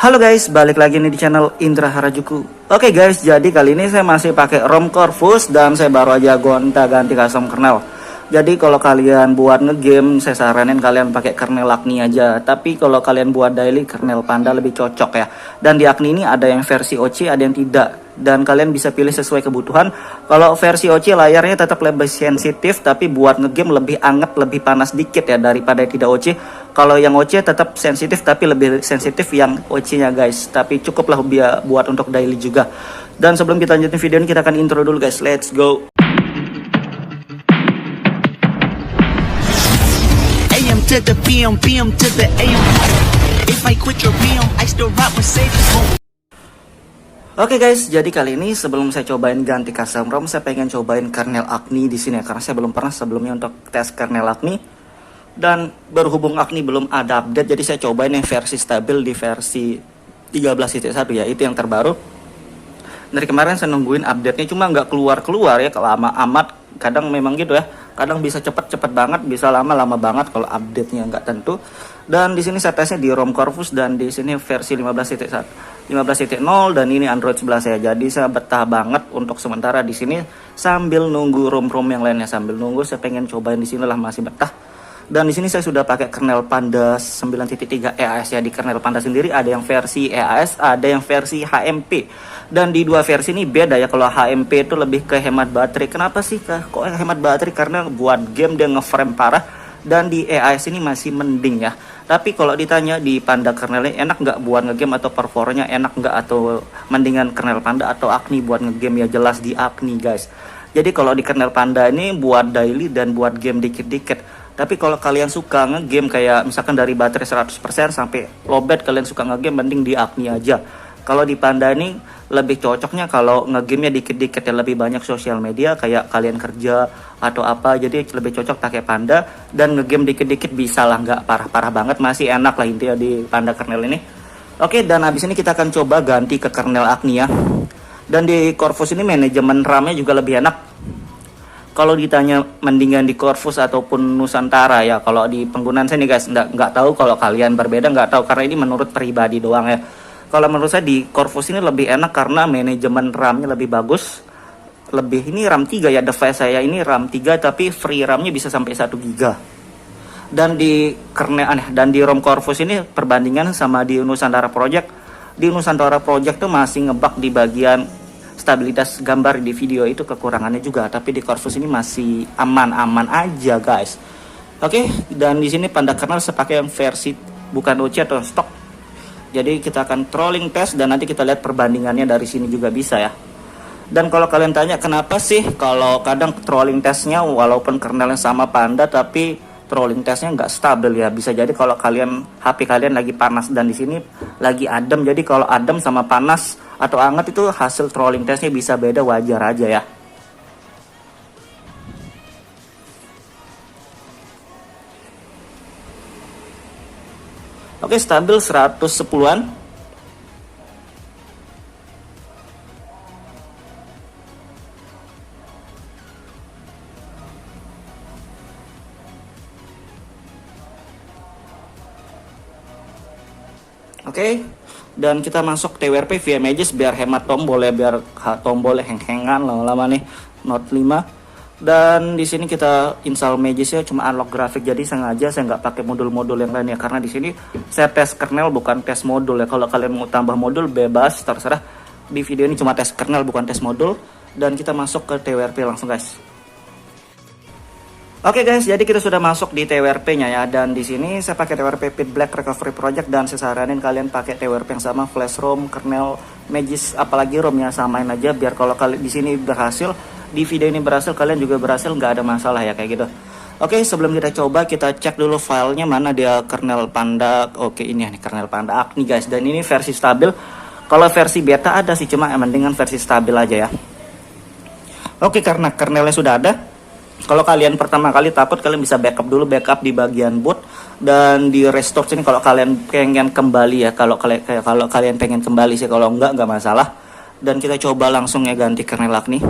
Halo guys, balik lagi nih di channel Indra Harajuku. Oke guys, jadi kali ini saya masih pakai ROM Corvus dan saya baru aja gonta-ganti custom kernel. Jadi kalau kalian buat ngegame, saya saranin kalian pakai kernel Agni aja. Tapi kalau kalian buat daily, kernel Panda lebih cocok ya. Dan di Agni ini ada yang versi OC, ada yang tidak. Dan kalian bisa pilih sesuai kebutuhan. Kalau versi OC layarnya tetap lebih sensitif, tapi buat ngegame lebih anget, lebih panas dikit ya daripada tidak OC. Kalau yang OC tetap sensitif, tapi lebih sensitif yang OC-nya guys. Tapi cukuplah buat untuk daily juga. Dan sebelum kita lanjutin video ini, kita akan intro dulu guys. Let's go. AM to the PM, PM to the AM. If I quit your PM, I still rock with safety. Oke guys, jadi kali ini sebelum saya cobain ganti custom ROM, saya pengen cobain kernel Agni di sini ya, karena saya belum pernah sebelumnya untuk tes kernel Agni. Dan berhubung Agni belum ada update, jadi saya cobain yang versi stabil di versi 13.1 ya, itu yang terbaru. Dari kemarin saya nungguin update-nya, cuma nggak keluar-keluar ya, lama amat. Kadang memang gitu ya, kadang bisa cepet banget, bisa lama banget kalau update-nya nggak tentu. Dan di sini saya tesnya di ROM Corvus dan di sini versi 15.1, 15.0 dan ini Android 11 ya. Jadi saya betah banget untuk sementara di sini sambil nunggu ROM-ROM yang lainnya, sambil nunggu saya pengen cobain di sini lah, masih betah. Dan di sini saya sudah pakai kernel Panda 9.3 EAS ya. Di kernel Panda sendiri ada yang versi EAS, ada yang versi HMP. Dan di dua versi ini beda ya. Kalau HMP itu lebih ke hemat baterai. Kenapa sih kok hemat baterai? Karena buat game dia ngeframe parah. Dan di EAS ini masih mending ya. Tapi kalau ditanya di Panda kernelnya enak nggak buat ngegame atau performanya enak nggak atau mendingan kernel Panda atau Agni buat ngegame, ya jelas di Agni guys. Jadi kalau di kernel Panda ini buat daily dan buat game dikit-dikit. Tapi kalau kalian suka ngegame kayak misalkan dari baterai 100% sampai lowbat kalian suka ngegame, mending di Agni aja. Kalau di Panda ini lebih cocoknya kalau ngegamenya dikit-dikit ya, lebih banyak sosial media kayak kalian kerja atau apa, jadi lebih cocok pakai Panda. Dan ngegame dikit-dikit bisa lah, nggak parah-parah banget, masih enak lah intinya di Panda kernel ini. Oke, dan habis ini kita akan coba ganti ke kernel Agni ya. Dan di Corvus ini manajemen RAM-nya juga lebih enak. Kalau ditanya mendingan di Corvus ataupun Nusantara ya, kalau di penggunaan saya nih guys, nggak tahu kalau kalian berbeda, nggak tahu, karena ini menurut pribadi doang ya. Kalau menurut saya di Corvus ini lebih enak karena manajemen RAM-nya lebih bagus. Ini RAM 3 ya, device saya ini RAM 3 tapi free RAM-nya bisa sampai 1 GB. Dan di ROM Corvus ini perbandingan sama di Nusantara Project. Di Nusantara Project tuh masih ngebug di bagian stabilitas gambar di video, itu kekurangannya juga. Tapi di Corvus ini masih aman-aman aja guys. Oke, dan di sini Panda kernel saya pakai yang versi bukan OC atau stok. Jadi kita akan trolling test dan nanti kita lihat perbandingannya dari sini juga bisa ya. Dan kalau kalian tanya kenapa sih kalau kadang trolling testnya walaupun kernelnya sama Panda tapi trolling testnya nggak stabil ya, bisa jadi kalau HP kalian lagi panas dan di sini lagi adem. Jadi kalau adem sama panas atau hangat itu hasil trolling testnya bisa beda, wajar aja ya. Oke, stabil 110-an. Oke, dan kita masuk TWRP via Magis biar hemat tombol ya, biar tombolnya heng-hengan lama-lama nih Note 5. Dan di sini kita install Magis ya, cuma unlock grafik, jadi sengaja saya nggak pakai modul-modul yang lain ya, karena di sini saya tes kernel bukan tes modul ya. Kalau kalian mau tambah modul bebas, terserah. Di video ini cuma tes kernel bukan tes modul. Dan kita masuk ke TWRP langsung guys. Oke guys, jadi kita sudah masuk di TWRP-nya ya, dan di sini saya pakai TWRP Pit Black Recovery Project, dan saya saranin kalian pakai TWRP yang sama, flash ROM, kernel, Magis, apalagi ROM-nya samain aja biar kalau kalian di sini berhasil, di video ini berhasil, kalian juga berhasil, nggak ada masalah ya kayak gitu. Oke, sebelum kita coba kita cek dulu filenya mana dia kernel Panda. Oke, ini nih kernel Panda Agni guys, dan ini versi stabil. Kalau versi beta ada sih, cuma mendingan versi stabil aja ya. Oke, karena kernelnya sudah ada. Kalau kalian pertama kali takut, kalian bisa backup dulu, backup di bagian boot dan di restore sini kalau kalian pengen kembali ya. Kalau kalian pengen kembali sih, kalau nggak masalah. Dan kita coba langsung ya ganti kernel Agni.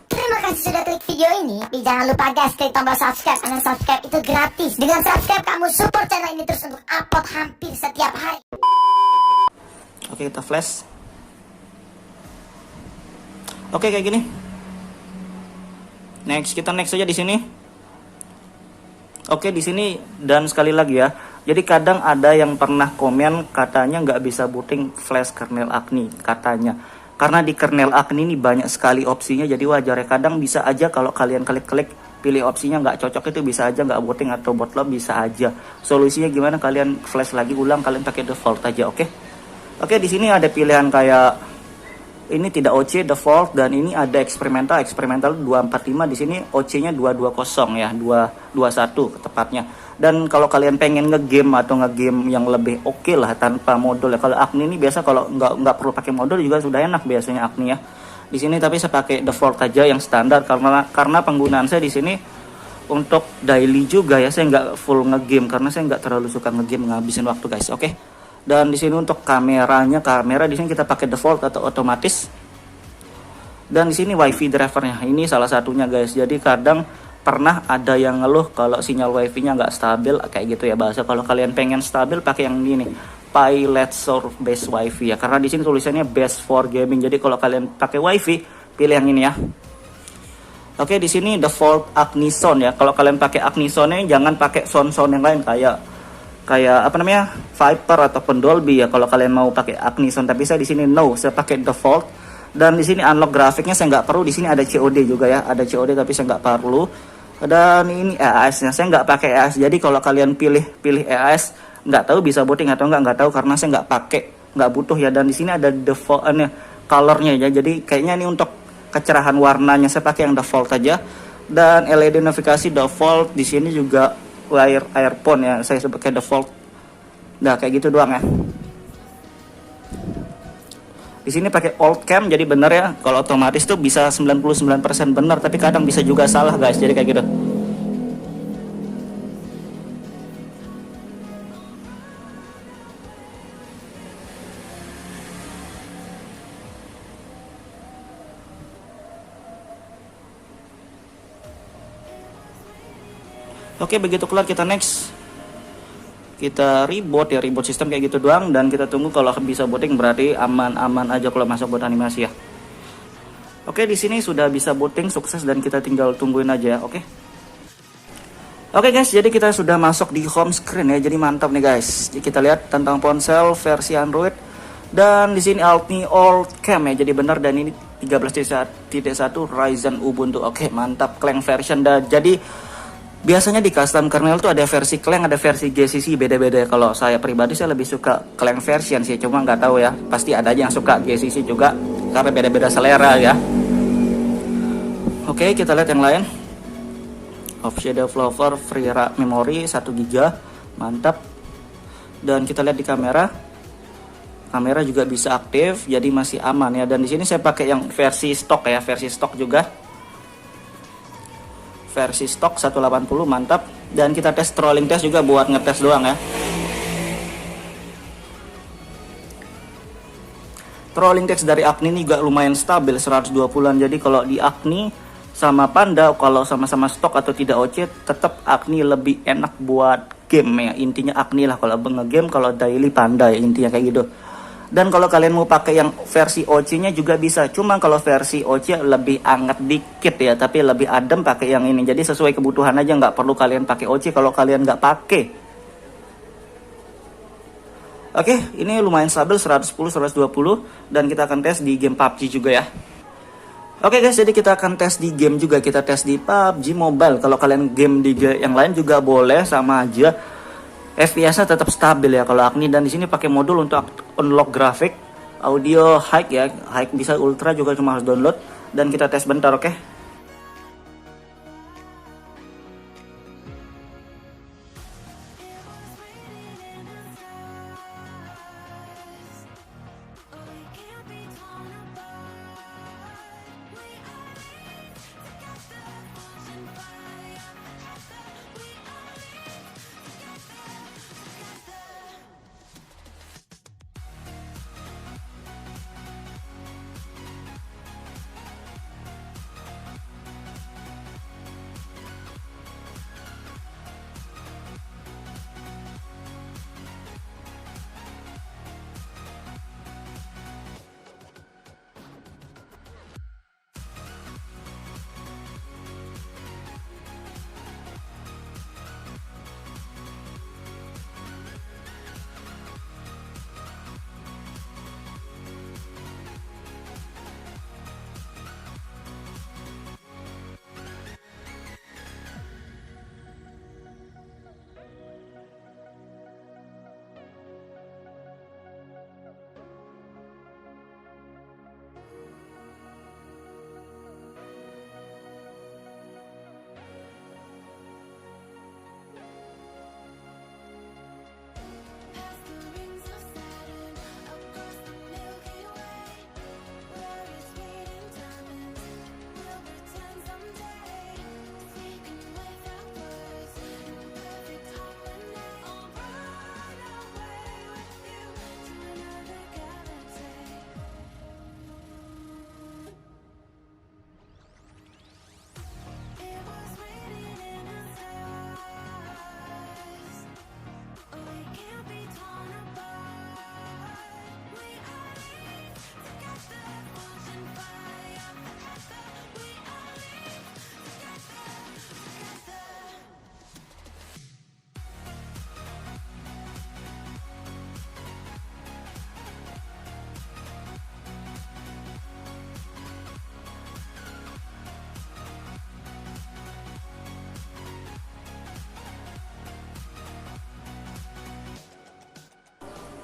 Terima kasih sudah klik video ini. Tapi jangan lupa guys, klik tombol subscribe, karena subscribe itu gratis. Dengan subscribe kamu support channel ini terus untuk upload hampir setiap hari. Oke, kita flash. Oke, kayak gini. Next, kita next aja di sini. Oke, di sini dan sekali lagi ya. Jadi kadang ada yang pernah komen katanya nggak bisa booting flash kernel Agni katanya. Karena di kernel Agni ini banyak sekali opsinya, jadi wajar ya. Kadang bisa aja kalau kalian klik-klik pilih opsinya nggak cocok, itu bisa aja nggak booting atau bootload, bisa aja. Solusinya gimana? Kalian flash lagi ulang, kalian pakai default aja, oke? Oke, di sini ada pilihan kayak ini tidak OC default, dan ini ada eksperimental 245, di sini OC-nya 220 ya, 221 tepatnya. Dan kalau kalian pengen ngegame atau ngegame yang lebih oke lah tanpa modul ya. Kalau Agni ini biasa kalau nggak perlu pakai modul juga sudah enak biasanya Agni ya. Di sini tapi saya pakai default aja yang standar karena penggunaan saya di sini untuk daily juga ya. Saya nggak full ngegame karena saya nggak terlalu suka ngegame ngabisin waktu guys. Oke. Dan di sini untuk kamera di sini kita pakai default atau otomatis. Dan di sini WiFi drivernya ini salah satunya guys. Jadi kadang pernah ada yang ngeluh kalau sinyal WiFi-nya nggak stabil kayak gitu ya bahasa. Kalau kalian pengen stabil pakai yang ini, Pilot Source Base WiFi ya. Karena di sini tulisannya best for gaming. Jadi kalau kalian pakai WiFi pilih yang ini ya. Oke, di sini default Agni Sound ya. Kalau kalian pakai Agni Sound-nya jangan pakai sound yang lain kayak apa namanya Viper ataupun Dolby ya. Kalau kalian mau pakai Agni Sound, tapi saya di sini no, saya pakai default. Dan di sini unlock grafiknya saya nggak perlu. Di sini ada COD juga ya, ada COD tapi saya nggak perlu. Dan ini EAS-nya saya nggak pakai EAS. Jadi kalau kalian pilih EAS, nggak tahu bisa booting atau nggak tahu karena saya nggak pakai, nggak butuh ya. Dan di sini ada default colornya ya. Jadi kayaknya ini untuk kecerahan warnanya saya pakai yang default aja. Dan LED navigasi default, di sini juga earphone ya, saya pakai default. Nah kayak gitu doang ya. Di sini pakai old cam, jadi bener ya. Kalau otomatis tuh bisa 99% benar, tapi kadang bisa juga salah guys. Jadi kayak gitu. Oke, begitu kelar kita next. Kita reboot ya, reboot sistem kayak gitu doang. Dan kita tunggu kalau bisa booting, berarti aman-aman aja kalau masuk buat animasi ya. Oke, di sini sudah bisa booting sukses dan kita tinggal tungguin aja ya. Oke guys, jadi kita sudah masuk di home screen ya. Jadi mantap nih guys. Jadi kita lihat tentang ponsel versi Android. Dan di sini Agni Old Cam ya. Jadi benar, dan ini 13.1 Ryzen Ubuntu. Oke, mantap, Clang version. Dan jadi biasanya di custom kernel tuh ada versi Clang, ada versi GCC, beda-beda. Kalau saya pribadi saya lebih suka Clang version sih, cuma nggak tahu ya. Pasti ada aja yang suka GCC juga, karena beda-beda selera ya. Oke, kita lihat yang lain. Off shadow flower, free memory 1 GB, mantap. Dan kita lihat di kamera juga bisa aktif, jadi masih aman ya. Dan di sini saya pakai yang versi stok ya, versi stok juga. Versi stok 180, mantap. Dan kita tes trolling test juga buat ngetes doang ya. Trolling test dari Agni ini juga lumayan stabil 120-an. Jadi kalau di Agni sama Panda, kalau sama-sama stok atau tidak OC, tetap Agni lebih enak buat game ya. Intinya Agni lah kalau nge-game, kalau daily Panda ya, intinya kayak gitu. Dan kalau kalian mau pakai yang versi OC-nya juga bisa. Cuma kalau versi OC lebih anget dikit ya, tapi lebih adem pakai yang ini. Jadi sesuai kebutuhan aja, nggak perlu kalian pakai OC kalau kalian nggak pakai. Oke, ini lumayan stabil 110, 120. Dan kita akan tes di game PUBG juga ya. Oke guys, jadi kita akan tes di game juga. Kita tes di PUBG Mobile. Kalau kalian game di yang lain juga boleh, sama aja. FPS-nya tetap stabil ya kalau Agni. Dan di sini pakai modul untuk unlock grafik, audio high ya, high bisa ultra juga, cuma harus download. Dan kita tes bentar, oke?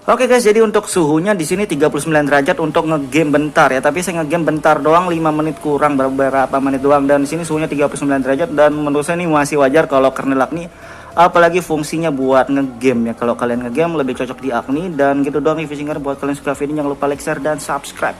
Oke guys, jadi untuk suhunya di sini 39 derajat untuk ngegame bentar ya. Tapi saya ngegame bentar doang, 5 menit kurang, beberapa menit doang. Dan di sini suhunya 39 derajat dan menurut saya ini masih wajar kalau kernel Agni, apalagi fungsinya buat ngegame ya. Kalau kalian ngegame lebih cocok di Agni. Dan gitu doang review singkat buat kalian suka video, jangan lupa like, share dan subscribe.